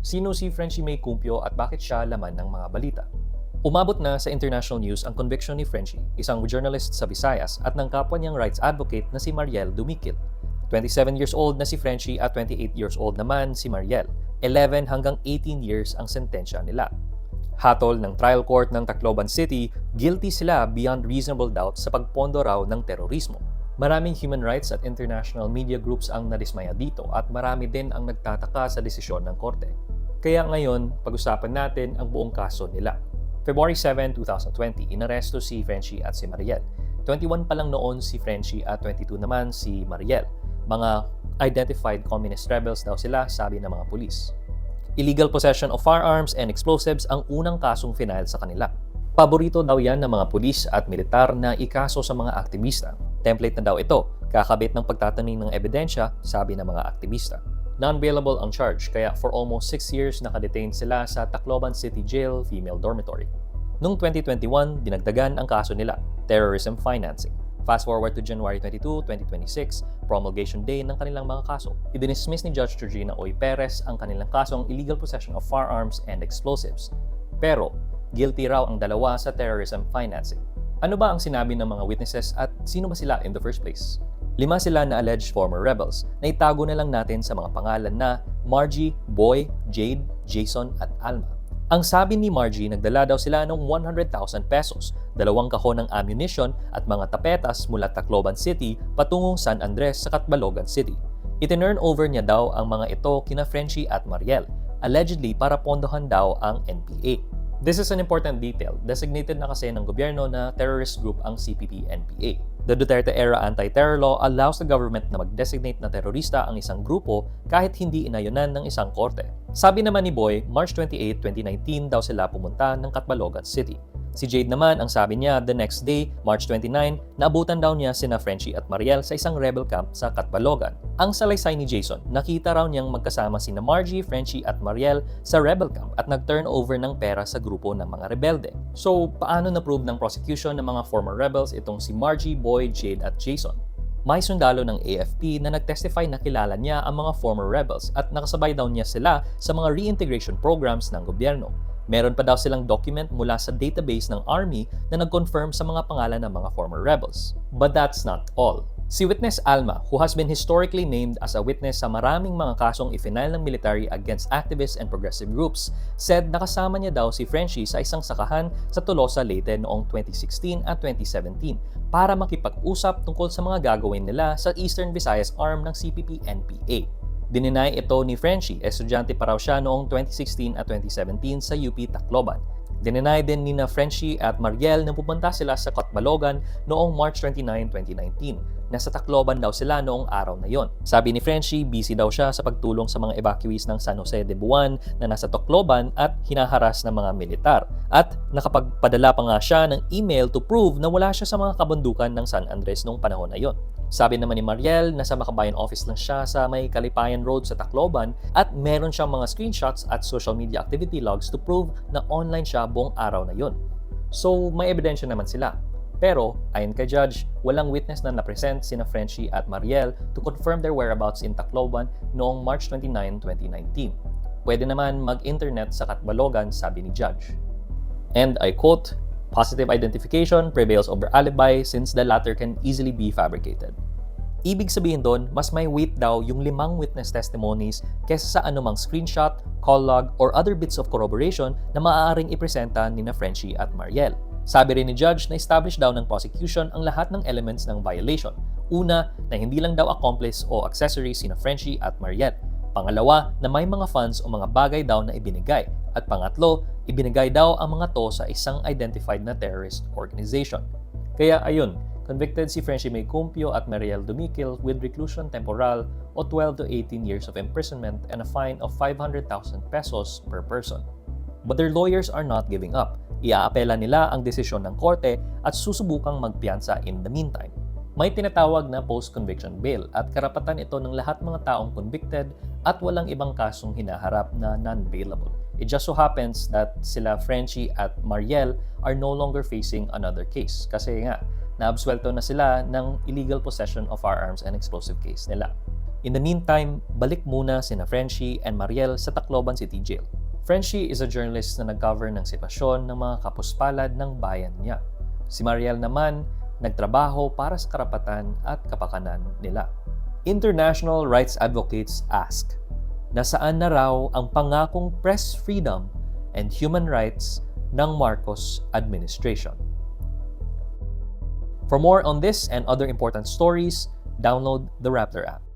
Sino si Frenchie May Cumpio at bakit siya laman ng mga balita? Umabot na sa international news ang conviction ni Frenchie, isang journalist sa Visayas at ng kapwa niyang rights advocate na si Mariel Dumikil. 27 years old na si Frenchie at 28 years old naman si Mariel. 11 hanggang 18 years ang sentensya nila. Hatol ng trial court ng Tacloban City, guilty sila beyond reasonable doubt sa pagpondo raw ng terorismo. Maraming human rights at international media groups ang nadismaya dito at marami din ang nagtataka sa desisyon ng korte. Kaya ngayon, pag-usapan natin ang buong kaso nila. February 7, 2020, inaresto si Frenchie at si Mariel. 21 pa lang noon si Frenchie at 22 naman si Mariel. Mga identified communist rebels daw sila, sabi ng mga pulis. Illegal possession of firearms and explosives ang unang kasong final sa kanila. Paborito daw yan ng mga pulis at militar na ikaso sa mga aktivista. Template na daw ito, kakabit ng pagtataning ng ebidensya, sabi ng mga aktivista. Non-bailable ang charge, kaya for almost 6 years nakadetain sila sa Tacloban City Jail Female Dormitory. Noong 2021, dinagdagan ang kaso nila, terrorism financing. Fast forward to January 22, 2026, promulgation day ng kanilang mga kaso. Idinismiss ni Judge Georgina Oy Perez ang kanilang kasong illegal possession of firearms and explosives. Pero, guilty raw ang dalawa sa terrorism financing. Ano ba ang sinabi ng mga witnesses at sino ba sila in the first place? 5 sila na alleged former rebels na itago na lang natin sa mga pangalan na Margie, Boy, Jade, Jason at Alma. Ang sabi ni Margie, nagdala daw sila ng 100,000 pesos, 2 kahon ng ammunition at mga tapetas mula Tacloban City patungong San Andres sa Catbalogan City. Itinurn over niya daw ang mga ito kina Frenchie at Mariel, allegedly para pondohan daw ang NPA. This is an important detail. Designated na kasi ng gobyerno na terrorist group ang CPP-NPA. The Duterte-era anti-terror law allows the government na mag-designate na terorista ang isang grupo kahit hindi inayonan ng isang korte. Sabi naman ni Boy, March 28, 2019 daw sila pumunta ng Catbalogan City. Si Jade naman, ang sabi niya, the next day, March 29, naabutan daw niya sina Frenchie at Mariel sa isang rebel camp sa Catbalogan. Ang salaysay ni Jason, nakita raw niyang magkasama sina Margie, Frenchie at Mariel sa rebel camp at nag-turn over ng pera sa grupo ng mga rebelde. So, paano na-prove ng prosecution ng mga former rebels itong si Margie, Boy, Jade at Jason? May sundalo ng AFP na nag-testify na kilala niya ang mga former rebels at nakasabay daw niya sila sa mga reintegration programs ng gobyerno. Meron pa daw silang document mula sa database ng Army na nag-confirm sa mga pangalan ng mga former rebels. But that's not all. Si Witness Alma, who has been historically named as a witness sa maraming mga kasong ifinail ng military against activists and progressive groups, said nakasama niya daw si Frenchie sa isang sakahan sa Tolosa, Leyte noong 2016 at 2017 para makipag-usap tungkol sa mga gagawin nila sa Eastern Visayas arm ng CPP-NPA. Dininay ito ni Frenchie, estudyante pa raw siya noong 2016 at 2017 sa UP Tacloban. Dininay din ni Frenchie at Mariel na pupunta sila sa Catbalogan noong March 29, 2019. Nasa Tacloban daw sila noong araw na yon. Sabi ni Frenchie, busy daw siya sa pagtulong sa mga evacuees ng San Jose de Buan na nasa Tacloban at hinaharas ng mga militar. At nakapagpadala pa nga siya ng email to prove na wala siya sa mga kabundukan ng San Andres noong panahon na yon. Sabi naman ni Mariel, nasa Makabayan office lang siya sa may Kalipayan Road sa Tacloban at meron siyang mga screenshots at social media activity logs to prove na online siya buong araw na yon. So, may ebidensya naman sila. Pero, ayon kay Judge, walang witness na na-present sina Frenchie at Mariel to confirm their whereabouts in Tacloban noong March 29, 2019. Pwede naman mag-internet sa Catbalogan, sabi ni Judge. And I quote, "Positive identification prevails over alibi since the latter can easily be fabricated." Ibig sabihin doon, mas may weight daw yung 5 witness testimonies kesa sa anumang screenshot, call log, or other bits of corroboration na maaaring ipresenta ni Frenchie at Mariel. Sabi rin ni Judge na establish daw ng prosecution ang lahat ng elements ng violation. Una, na hindi lang daw accomplice o accessory sina Frenchie at Mariel. Pangalawa, na may mga funds o mga bagay daw na ibinigay. At pangatlo, ibinigay daw ang mga to sa isang identified na terrorist organization. Kaya ayun, convicted si Frenchie May Cumpio at Mariel Dumikil with reclusion temporal o 12 to 18 years of imprisonment and a fine of 500,000 pesos per person. But their lawyers are not giving up. Iaapela nila ang desisyon ng korte at susubukang magpiyansa in the meantime. May tinatawag na post-conviction bail at karapatan ito ng lahat mga taong convicted at walang ibang kasong hinaharap na non-bailable. It just so happens that sila Frenchie at Mariel are no longer facing another case kasi nga, naabsuelto na sila ng illegal possession of firearms and explosive case nila. In the meantime, balik muna sina Frenchie and Mariel sa Tacloban City Jail. Frenchie is a journalist na nag-cover ng sitwasyon ng mga kapuspalad ng bayan niya. Si Mariel naman, nagtrabaho para sa karapatan at kapakanan nila. International rights advocates ask, nasaan na raw ang pangakong press freedom and human rights ng Marcos administration? For more on this and other important stories, download the Rappler app.